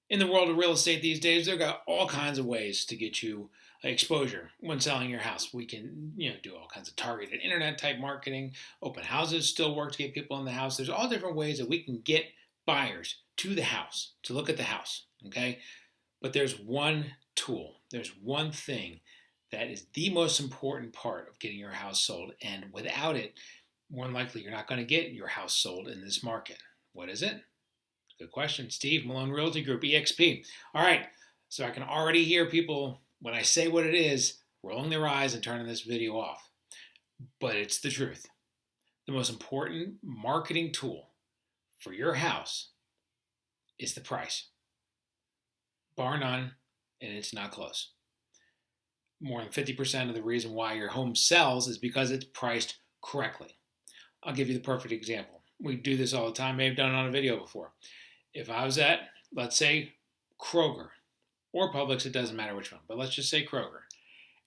In the world of real estate these days, they've got all kinds of ways to get you exposure when selling your house. We can, do all kinds of targeted internet type marketing. Open houses still work to get people in the house. There's all different ways that we can get buyers to the house to look at the house. Okay, but there's one tool. There's one thing that is the most important part of getting your house sold, and without it, more than likely you're not going to get your house sold in this market. What is it? Good question. Steve, Malone Realty Group, EXP. All right. So I can already hear people, when I say what it is, rolling their eyes and turning this video off. But it's the truth. The most important marketing tool for your house is the price. Bar none, and it's not close. More than 50% of the reason why your home sells is because it's priced correctly. I'll give you the perfect example. We do this all the time. May have done it on a video before. If I was at, let's say, Kroger or Publix, it doesn't matter which one, but let's just say Kroger.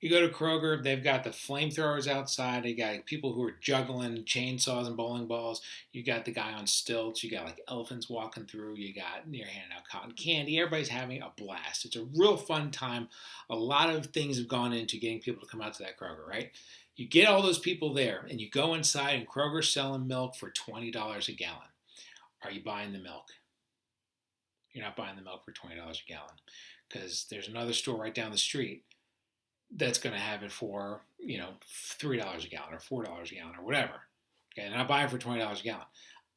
You go to Kroger, they've got the flamethrowers outside. They got people who are juggling chainsaws and bowling balls. You got the guy on stilts. You got like elephants walking through. You're handing out cotton candy. Everybody's having a blast. It's a real fun time. A lot of things have gone into getting people to come out to that Kroger, right? You get all those people there, and you go inside, and Kroger's selling milk for $20 a gallon. Are you buying the milk? You're not buying the milk for $20 a gallon because there's another store right down the street that's going to have it for, $3 a gallon or $4 a gallon or whatever. Okay, and I buy it for $20 a gallon.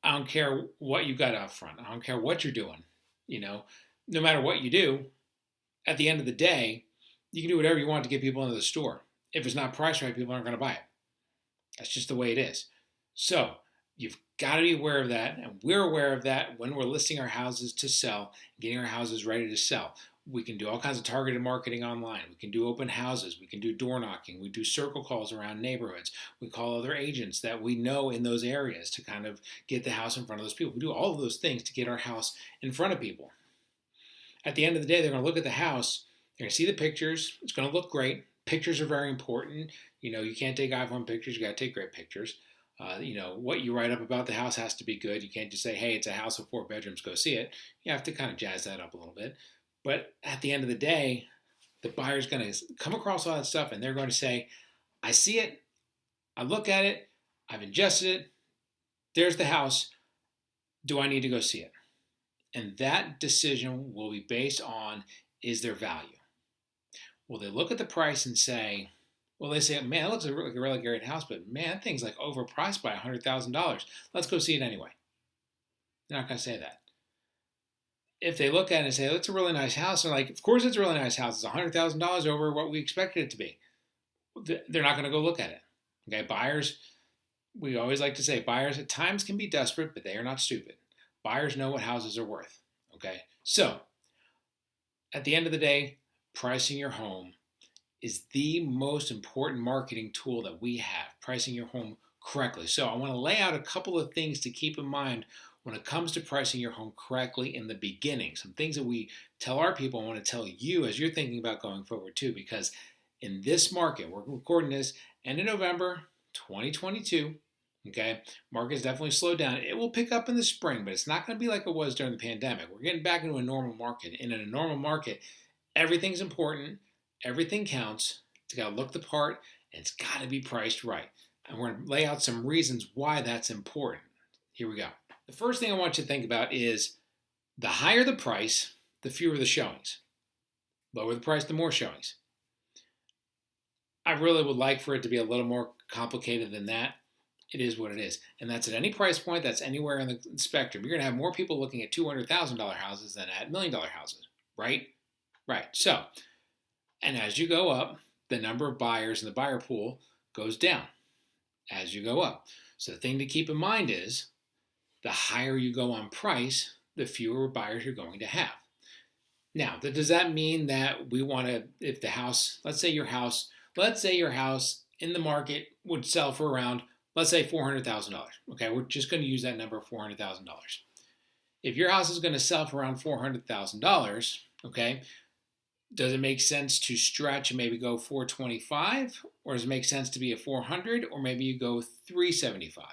I don't care what you got up front. I don't care what you're doing. No matter what you do, at the end of the day, you can do whatever you want to get people into the store. If it's not priced right, people aren't going to buy it. That's just the way it is. So you've got to be aware of that, and we're aware of that when we're listing our houses to sell, getting our houses ready to sell. We can do all kinds of targeted marketing online. We can do open houses. We can do door knocking. We do circle calls around neighborhoods. We call other agents that we know in those areas to kind of get the house in front of those people. We do all of those things to get our house in front of people. At the end of the day, they're going to look at the house. They're going to see the pictures. It's going to look great. Pictures are very important. You can't take iPhone pictures. You got to take great pictures. What you write up about the house has to be good. You can't just say, hey, it's a house with 4 bedrooms, go see it. You have to kind of jazz that up a little bit. But at the end of the day, the buyer's going to come across all that stuff and they're going to say, I see it, I look at it, I've ingested it, there's the house, do I need to go see it? And that decision will be based on, is there value? Will they look at the price and say, they say, man, it looks like a really great house, but man, that thing's like overpriced by $100,000. Let's go see it anyway. They're not going to say that. If they look at it and say, it's a really nice house, they're like, of course it's a really nice house. It's $100,000 over what we expected it to be. They're not going to go look at it. Okay, buyers, we always like to say, buyers at times can be desperate, but they are not stupid. Buyers know what houses are worth. Okay, so at the end of the day, pricing your home is the most important marketing tool that we have, pricing your home correctly. So I want to lay out a couple of things to keep in mind when it comes to pricing your home correctly in the beginning. Some things that we tell our people, I want to tell you as you're thinking about going forward too, because in this market, we're recording this end of November 2022, okay? Market's definitely slowed down. It will pick up in the spring, but it's not going to be like it was during the pandemic. We're getting back into a normal market. And in a normal market, everything's important. Everything counts. It's got to look the part, and it's got to be priced right. And we're going to lay out some reasons why that's important. Here we go. The first thing I want you to think about is the higher the price, the fewer the showings. Lower the price, the more showings. I really would like for it to be a little more complicated than that. It is what it is. And that's at any price point. That's anywhere in the spectrum. You're going to have more people looking at $200,000 houses than at $1 million houses, right? Right. So, and as you go up, the number of buyers in the buyer pool goes down as you go up. So the thing to keep in mind is the higher you go on price, the fewer buyers you're going to have. Now, does that mean that we want to, if the house, let's say your house in the market would sell for around, let's say $400,000. Okay, we're just going to use that number, $400,000. If your house is going to sell for around $400,000, okay, does it make sense to stretch and maybe go 425, or does it make sense to be a 400, or maybe you go 375?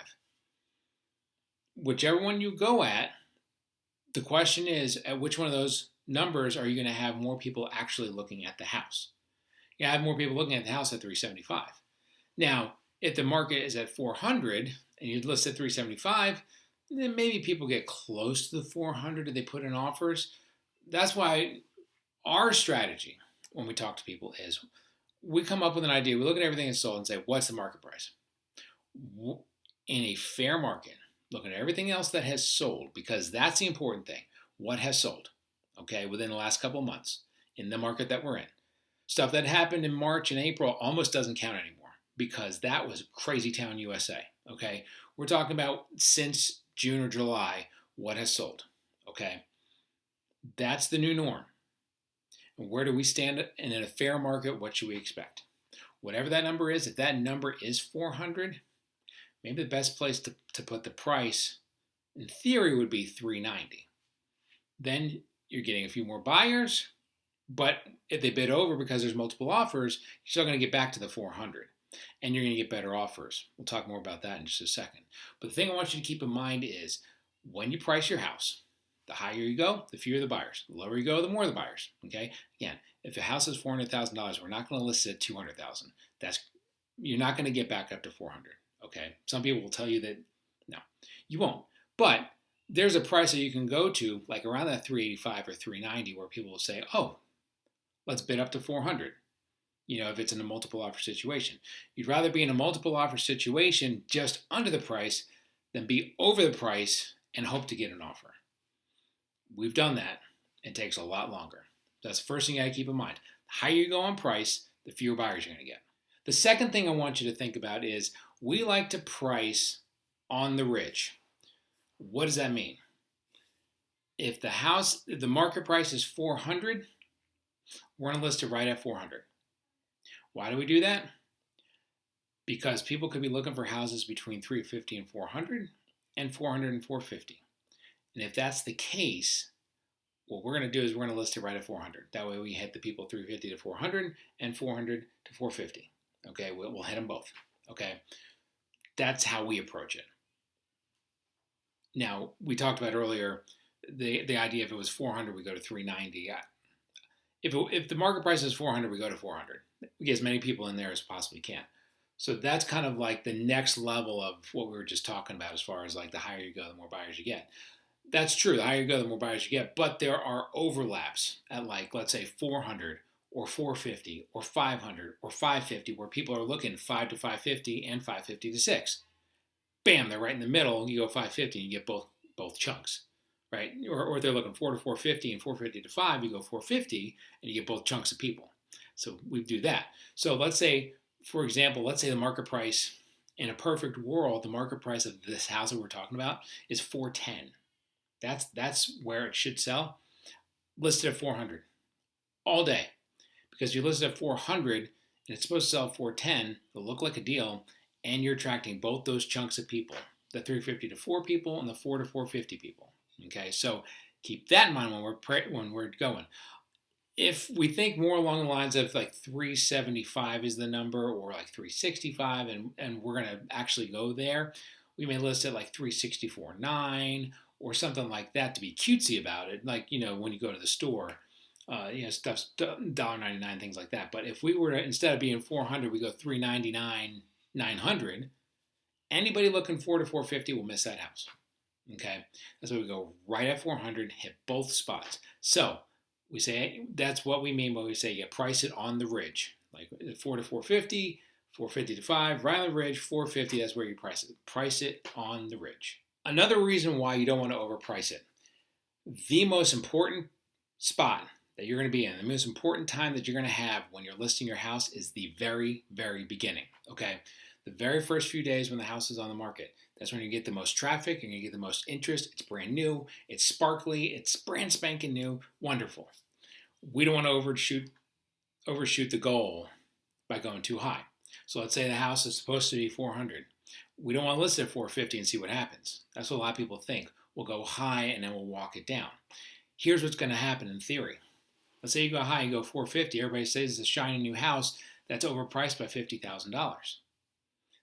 Whichever one you go at, the question is, at which one of those numbers are you going to have more people actually looking at the house? You have more people looking at the house at 375. Now, if the market is at 400 and you list at 375, then maybe people get close to the 400 if they put in offers. That's why our strategy when we talk to people is we come up with an idea. We look at everything that's sold and say, what's the market price? In a fair market, look at everything else that has sold, because that's the important thing. What has sold, okay, within the last couple of months in the market that we're in. Stuff that happened in March and April almost doesn't count anymore because that was crazy town USA, okay? We're talking about since June or July, what has sold, okay? That's the new norm. And where do we stand in a fair market? What should we expect? Whatever that number is, if that number is 400, maybe the best place to put the price, in theory, would be 390. Then you're getting a few more buyers, but if they bid over because there's multiple offers, you're still going to get back to the 400, and you're going to get better offers. We'll talk more about that in just a second. But the thing I want you to keep in mind is when you price your house, the higher you go, the fewer the buyers. The lower you go, the more the buyers. Okay. Again, if a house is $400,000, we're not going to list it at $200,000. You're not going to get back up to 400. Okay. Some people will tell you that no, you won't. But there's a price that you can go to, like around that 385 or 390, where people will say, "Oh, let's bid up to 400." If it's in a multiple offer situation, you'd rather be in a multiple offer situation just under the price than be over the price and hope to get an offer. We've done that. It takes a lot longer. That's the first thing you got to keep in mind. The higher you go on price, the fewer buyers you're going to get. The second thing I want you to think about is we like to price on the ridge. What does that mean? If the market price is 400, we're going to list it right at 400. Why do we do that? Because people could be looking for houses between 350 and 400 and 400 and 450. And if that's the case, what we're going to do is we're going to list it right at 400. That way we hit the people 350 to 400 and 400 to 450. Okay, we'll hit them both. Okay, that's how we approach it. Now, we talked about earlier the idea if it was 400, we go to 390. If the market price is 400, we go to 400. We get as many people in there as possibly can. So that's kind of like the next level of what we were just talking about as far as like the higher you go, the more buyers you get. That's true. The higher you go, the more buyers you get. But there are overlaps at like, let's say 400 or 450 or 500 or 550 where people are looking 5 to 550 and 550 to 6. Bam, they're right in the middle. You go 550 and you get both chunks, right? Or they're looking 4 to 450 and 450 to 5. You go 450 and you get both chunks of people. So we do that. So let's say, for example, the market price in a perfect world, the market price of this house that we're talking about is 410. That's where it should sell. Listed at 400 all day. Because you list it at 400 and it's supposed to sell at 410, it'll look like a deal, and you're attracting both those chunks of people, the 350 to 4 people and the 4 to 450 people. Okay, so keep that in mind when we're going. If we think more along the lines of like 375 is the number, or like 365, and we're going to actually go there, we may list it like 364.9 or something like that to be cutesy about it. Like, when you go to the store, stuff's $1.99, things like that. But if we were to, instead of being 400, we go 399, 900, anybody looking 4 to 450 will miss that house. Okay, that's why we go right at 400, hit both spots. So we say that's what we mean when we say price it on the ridge, like 4 to 450, 450 to 5, right on the ridge, 450. That's where you price it. Price it on the ridge. Another reason why you don't want to overprice it. The most important spot that you're going to be in, the most important time that you're going to have when you're listing your house is the very, very beginning. Okay, the very first few days when the house is on the market. That's when you get the most traffic and you get the most interest. It's brand new, it's sparkly, it's brand spanking new, wonderful. We don't want to overshoot the goal by going too high. So let's say the house is supposed to be 400. We don't want to list it at 450 and see what happens. That's what a lot of people think. We'll go high and then we'll walk it down. Here's what's going to happen in theory. Let's say you go high, you go 450. Everybody says it's a shiny new house that's overpriced by $50,000.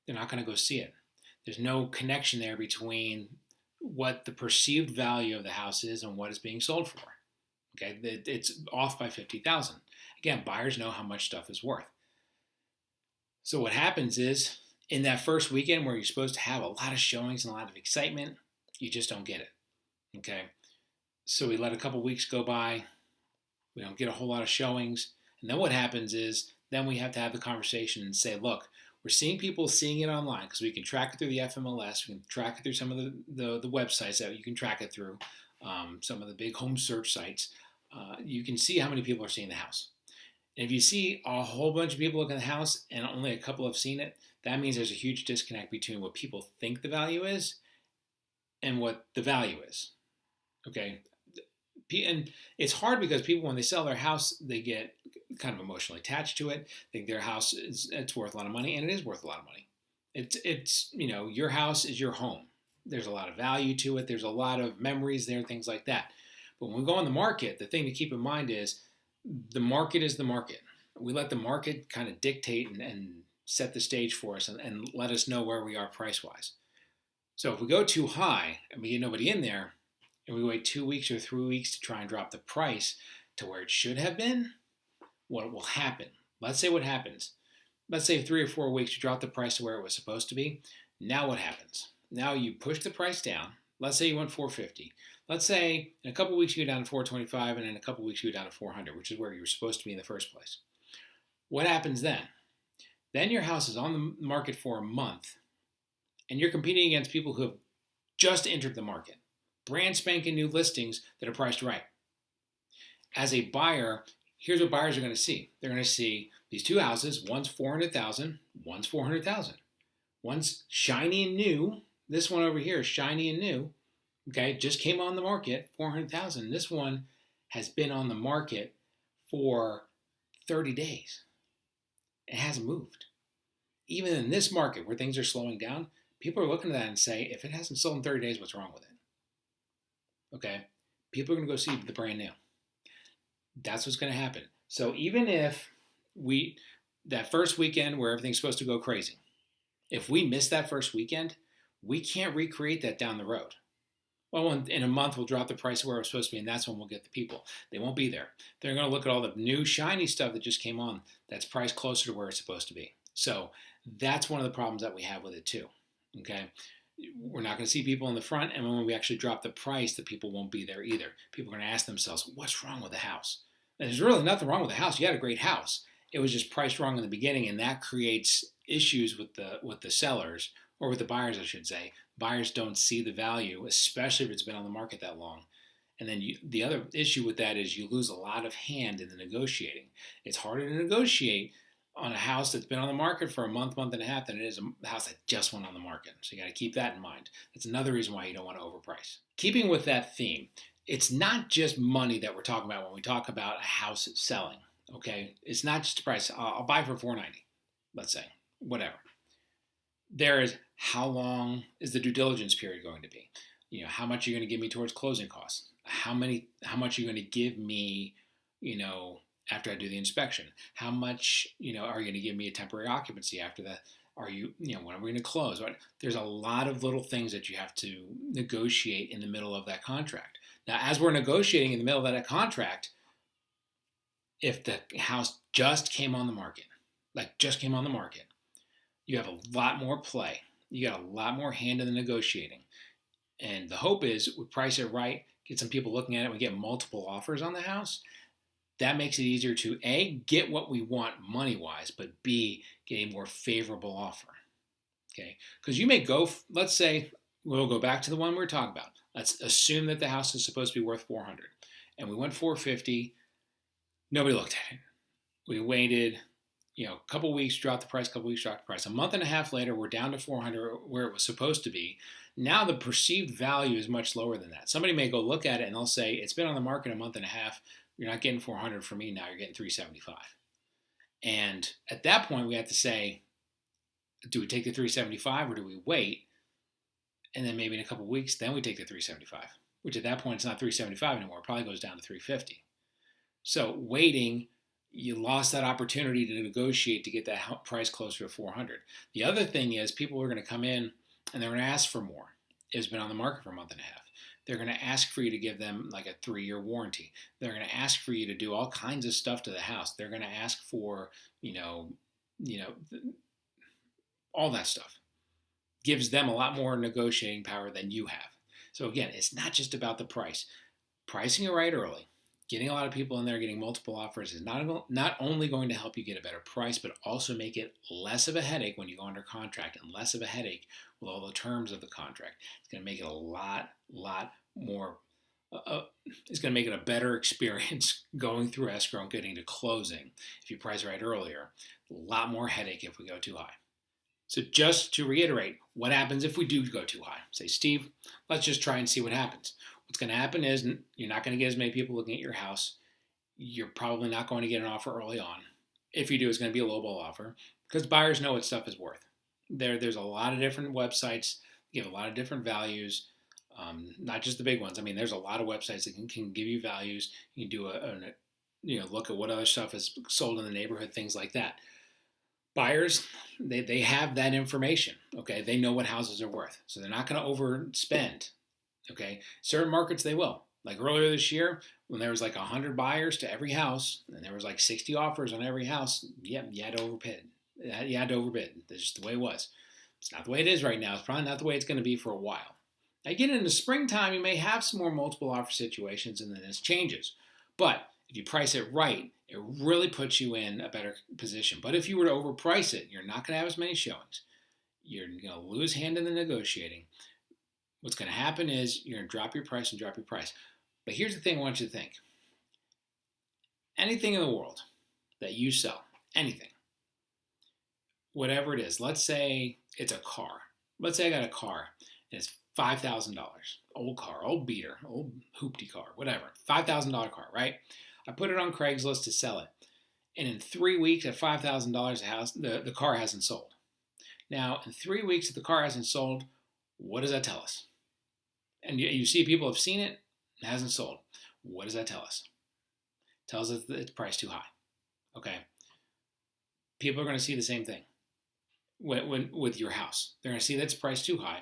They're not going to go see it. There's no connection there between what the perceived value of the house is and what it's being sold for. Okay, it's off by 50,000. Again, buyers know how much stuff is worth. So what happens is in that first weekend where you're supposed to have a lot of showings and a lot of excitement, you just don't get it. Okay, so we let a couple weeks go by. We don't get a whole lot of showings, and then what happens is then we have to have the conversation and say, look, we're seeing people seeing it online because we can track it through the FMLS. We can track it through some of the websites that you can track it through, some of the big home search sites. You can see how many people are seeing the house. And if you see a whole bunch of people looking at the house and only a couple have seen it, that means there's a huge disconnect between what people think the value is and what the value is. Okay? And it's hard because people, when they sell their house, they get kind of emotionally attached to it. Think their house it's worth a lot of money, and it is worth a lot of money. It's your house is your home. There's a lot of value to it. There's a lot of memories there, things like that. But when we go on the market, the thing to keep in mind is the market is the market. We let the market kind of dictate and set the stage for us and let us know where we are price wise. So if we go too high and we get nobody in there, and we wait 2 weeks or 3 weeks to try and drop the price to where it should have been, what will happen? Let's say what happens. Let's say 3 or 4 weeks you drop the price to where it was supposed to be. Now what happens? Now you push the price down. Let's say you went 450. Let's say in a couple of weeks you go down to 425, and in a couple of weeks you go down to 400, which is where you were supposed to be in the first place. What happens then? Then your house is on the market for a month, and you're competing against people who have just entered the market. Brand spanking new listings that are priced right. As a buyer, here's what buyers are going to see. They're going to see these two houses. One's 400,000, one's 400,000. One's shiny and new. This one over here is shiny and new. Okay, just came on the market, 400,000. This one has been on the market for 30 days. It hasn't moved. Even in this market where things are slowing down, people are looking at that and say, if it hasn't sold in 30 days, what's wrong with it? Okay, people are going to go see the brand new. That's what's going to happen. So even if that first weekend where everything's supposed to go crazy, if we miss that first weekend, we can't recreate that down the road. Well, in a month, we'll drop the price where it's supposed to be, and that's when we'll get the people. They won't be there. They're going to look at all the new shiny stuff that just came on that's priced closer to where it's supposed to be. So that's one of the problems that we have with it too. Okay, we're not going to see people in the front, and when we actually drop the price, the people won't be there either. People are going to ask themselves, what's wrong with the house? And there's really nothing wrong with the house. You had a great house. It was just priced wrong in the beginning, and that creates issues with the sellers, or with the buyers, I should say. Buyers don't see the value, especially if it's been on the market that long. And then the other issue with that is you lose a lot of hand in the negotiating. It's harder to negotiate on a house that's been on the market for a month and a half than it is a house that just went on the market. So you got to keep that in mind. That's another reason why you don't want to overprice. Keeping with that theme, it's not just money that we're talking about when we talk about a house selling. Okay, it's not just the price. I'll buy for $490, let's say, whatever. There is how long is the due diligence period going to be? How much are you going to give me towards closing costs? How much are you going to give me, after I do the inspection? How much, are you going to give me a temporary occupancy after that? Are you, when are we going to close? There's a lot of little things that you have to negotiate in the middle of that contract. Now, as we're negotiating in the middle of that contract, if the house just came on the market, you have a lot more play. You got a lot more hand in the negotiating. And the hope is we price it right, get some people looking at it, we get multiple offers on the house. That makes it easier to A, get what we want money-wise, but B, get a more favorable offer. Okay? Because you may go, let's say, we'll go back to the one we were talking about. Let's assume that the house is supposed to be worth $400. And we went $450. Nobody looked at it. We waited, a couple weeks, dropped the price, A month and a half later, we're down to $400 where it was supposed to be. Now the perceived value is much lower than that. Somebody may go look at it and they'll say, it's been on the market a month and a half. You're not getting $400 from me now. You're getting $375. And at that point, we have to say, do we take the $375 or do we wait? And then maybe in a couple of weeks, then we take the $375, which at that point, it's not $375 anymore. It probably goes down to $350. So waiting, you lost that opportunity to negotiate to get that price closer to $400. The other thing is people are going to come in and they're going to ask for more. It's been on the market for a month and a half. They're going to ask for you to give them like a 3-year warranty. They're going to ask for you to do all kinds of stuff to the house. They're going to ask for, you know, all that stuff. Gives them a lot more negotiating power than you have. So again, it's not just about the price. Pricing it right early, getting a lot of people in there, getting multiple offers is not only going to help you get a better price, but also make it less of a headache when you go under contract and less of a headache with all the terms of the contract. It's going to make it a lot more, it's going to make it a better experience going through escrow and getting to closing if you price right earlier. A lot more headache if we go too high. So just to reiterate, what happens if we do go too high? Say, Steve, let's just try and see what happens. What's going to happen is you're not going to get as many people looking at your house. You're probably not going to get an offer early on. If you do, it's going to be a lowball offer because buyers know what stuff is worth. There's a lot of different websites, give a lot of different values, not just the big ones. I mean, there's a lot of websites that can give you values. You can do look at what other stuff is sold in the neighborhood, things like that. Buyers, they have that information, okay? They know what houses are worth, so they're not going to overspend, okay? Certain markets, they will. Like earlier this year, when there was like 100 buyers to every house, and there was like 60 offers on every house, you had to overbid. You had to overbid. That's just the way it was. It's not the way it is right now. It's probably not the way it's going to be for a while. Now, again, in the springtime, you may have some more multiple offer situations, and then this changes. But if you price it right, it really puts you in a better position. But if you were to overprice it, you're not going to have as many showings. You're going to lose hand in the negotiating. What's going to happen is you're going to drop your price. But here's the thing I want you to think. Anything in the world that you sell, anything, whatever it is, let's say it's a car. Let's say I got a car and it's $5,000. Old car, old beater, old hoopty car, whatever. $5,000 car, right? I put it on Craigslist to sell it. And in 3 weeks at $5,000 the car hasn't sold. Now, in 3 weeks if the car hasn't sold, what does that tell us? And you see people have seen it, it hasn't sold. What does that tell us? It tells us that it's priced too high. Okay? People are going to see the same thing with your house. They're going to see that it's priced too high.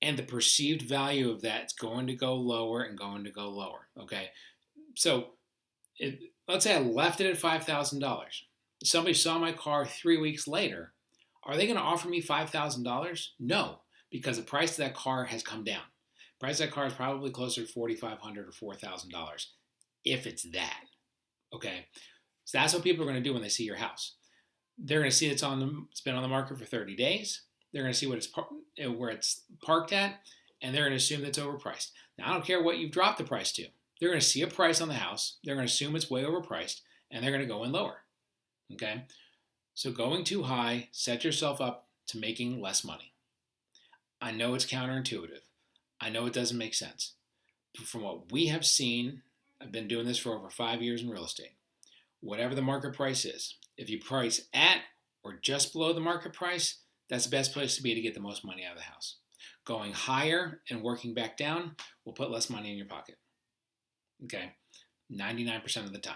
And the perceived value of that is going to go lower and going to go lower. Okay? So let's say I left it at $5,000. Somebody saw my car 3 weeks later. Are they going to offer me $5,000? No, because the price of that car has come down. The price of that car is probably closer to $4,500 or $4,000, if it's that. Okay, so that's what people are going to do when they see your house. They're going to see it's been on the market for 30 days. They're going to see where it's parked at, and they're going to assume that it's overpriced. Now, I don't care what you've dropped the price to. They're going to see a price on the house. They're going to assume it's way overpriced, and they're going to go in lower. Okay? So going too high, set yourself up to making less money. I know it's counterintuitive. I know it doesn't make sense. But from what we have seen, I've been doing this for over 5 years in real estate. Whatever the market price is, if you price at or just below the market price, that's the best place to be to get the most money out of the house. Going higher and working back down will put less money in your pocket. Okay, 99% of the time.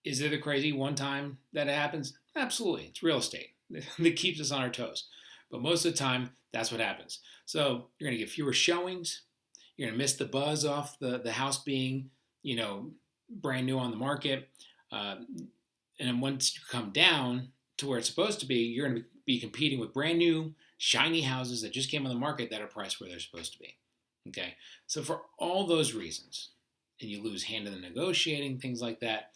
Is it a crazy one time that it happens? Absolutely. It's real estate. That keeps us on our toes. But most of the time, that's what happens. So you're going to get fewer showings. You're going to miss the buzz off the house being, brand new on the market. And then once you come down to where it's supposed to be, you're going to be competing with brand new, shiny houses that just came on the market that are priced where they're supposed to be. Okay? So for all those reasons, and you lose hand in the negotiating, things like that.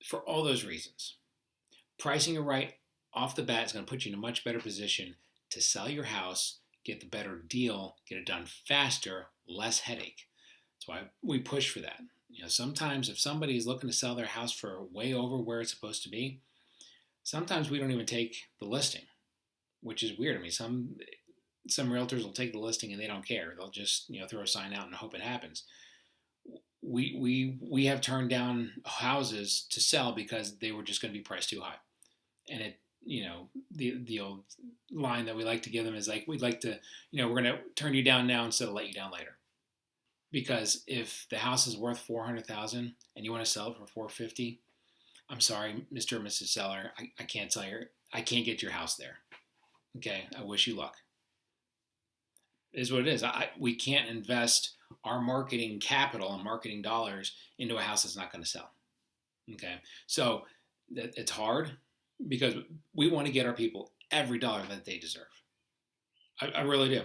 For all those reasons, pricing it right off the bat is going to put you in a much better position to sell your house, get the better deal, get it done faster, less headache. That's why we push for that. Sometimes if somebody is looking to sell their house for way over where it's supposed to be, sometimes we don't even take the listing, which is weird. I mean, some realtors will take the listing and they don't care. They'll just throw a sign out and hope it happens. We have turned down houses to sell because they were just going to be priced too high. And it, the old line that we like to give them is like, we'd like to, we're going to turn you down now instead of let you down later. Because if the house is worth $400,000 and you want to sell it for $450,000, I'm sorry, Mr. or Mrs. Seller, I can't sell I can't get your house there. Okay, I wish you luck. It is what it is. We can't invest our marketing capital and marketing dollars into a house that's not going to sell. Okay, so it's hard because we want to get our people every dollar that they deserve. I really do.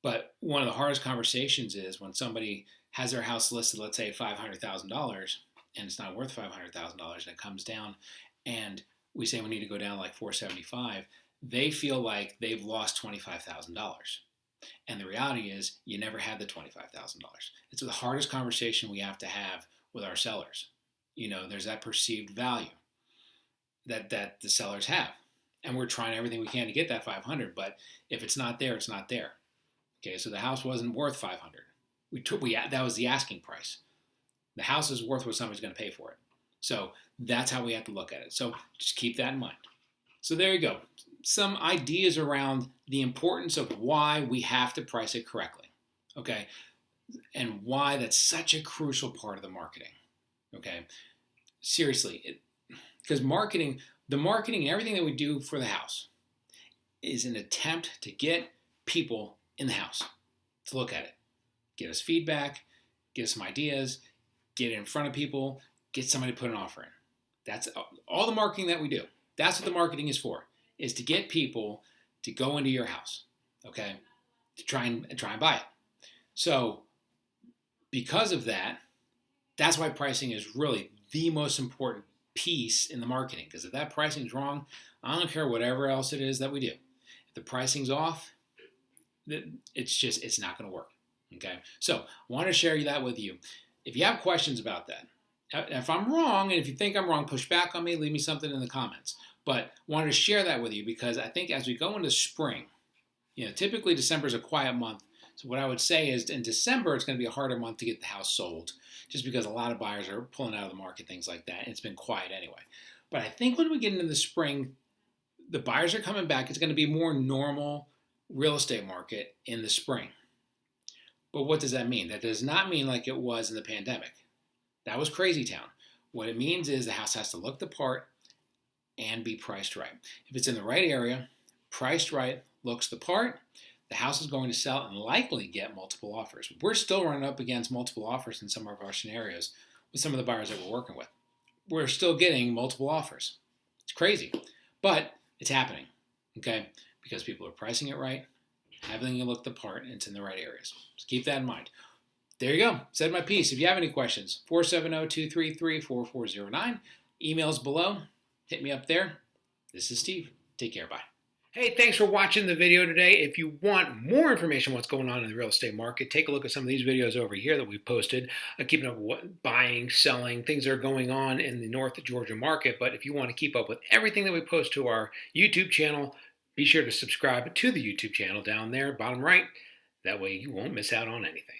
But one of the hardest conversations is when somebody has their house listed, let's say $500,000, and it's not worth $500,000, and it comes down, and we say we need to go down like 475. They feel like they've lost $25,000, and the reality is you never had the $25,000. It's the hardest conversation we have to have with our sellers. There's that perceived value that the sellers have, and we're trying everything we can to get that 500. But if it's not there, it's not there. Okay, so the house wasn't worth 500. That was the asking price. The house is worth what somebody's going to pay for it. So that's how we have to look at it. So just keep that in mind. So there you go. Some ideas around the importance of why we have to price it correctly. Okay, and why that's such a crucial part of the marketing. Okay, seriously, because the marketing and everything that we do for the house is an attempt to get people in the house to look at it, get us feedback, get us some ideas, get it in front of people, get somebody to put an offer in. That's all the marketing that we do. That's what the marketing is for, is to get people to go into your house, okay, to try and buy it. So because of that, that's why pricing is really the most important piece in the marketing, because if that pricing is wrong, I don't care whatever else it is that we do. If the pricing's off, it's not going to work. Okay, so I want to share that with you. If you have questions about that, if I'm wrong, and if you think I'm wrong, push back on me, leave me something in the comments. But I wanted to share that with you because I think as we go into spring, typically December is a quiet month. So what I would say is in December, it's going to be a harder month to get the house sold just because a lot of buyers are pulling out of the market, things like that. And it's been quiet anyway. But I think when we get into the spring, the buyers are coming back. It's going to be more normal real estate market in the spring. But what does that mean? That does not mean like it was in the pandemic. That was crazy town. What it means is the house has to look the part and be priced right. If it's in the right area, priced right, looks the part, the house is going to sell and likely get multiple offers. We're still running up against multiple offers in some of our scenarios with some of the buyers that we're working with. We're still getting multiple offers. It's crazy, but it's happening, okay? Because people are pricing it right, everything will look the part, and it's in the right areas. So keep that in mind. There you go. Said my piece. If you have any questions, 470-233-4409. Emails below. Hit me up there. This is Steve. Take care. Bye. Hey, thanks for watching the video today. If you want more information on what's going on in the real estate market, take a look at some of these videos over here that we've posted, keeping up with what buying, selling, things that are going on in the North Georgia market. But if you want to keep up with everything that we post to our YouTube channel, be sure to subscribe to the YouTube channel down there, bottom right. That way you won't miss out on anything.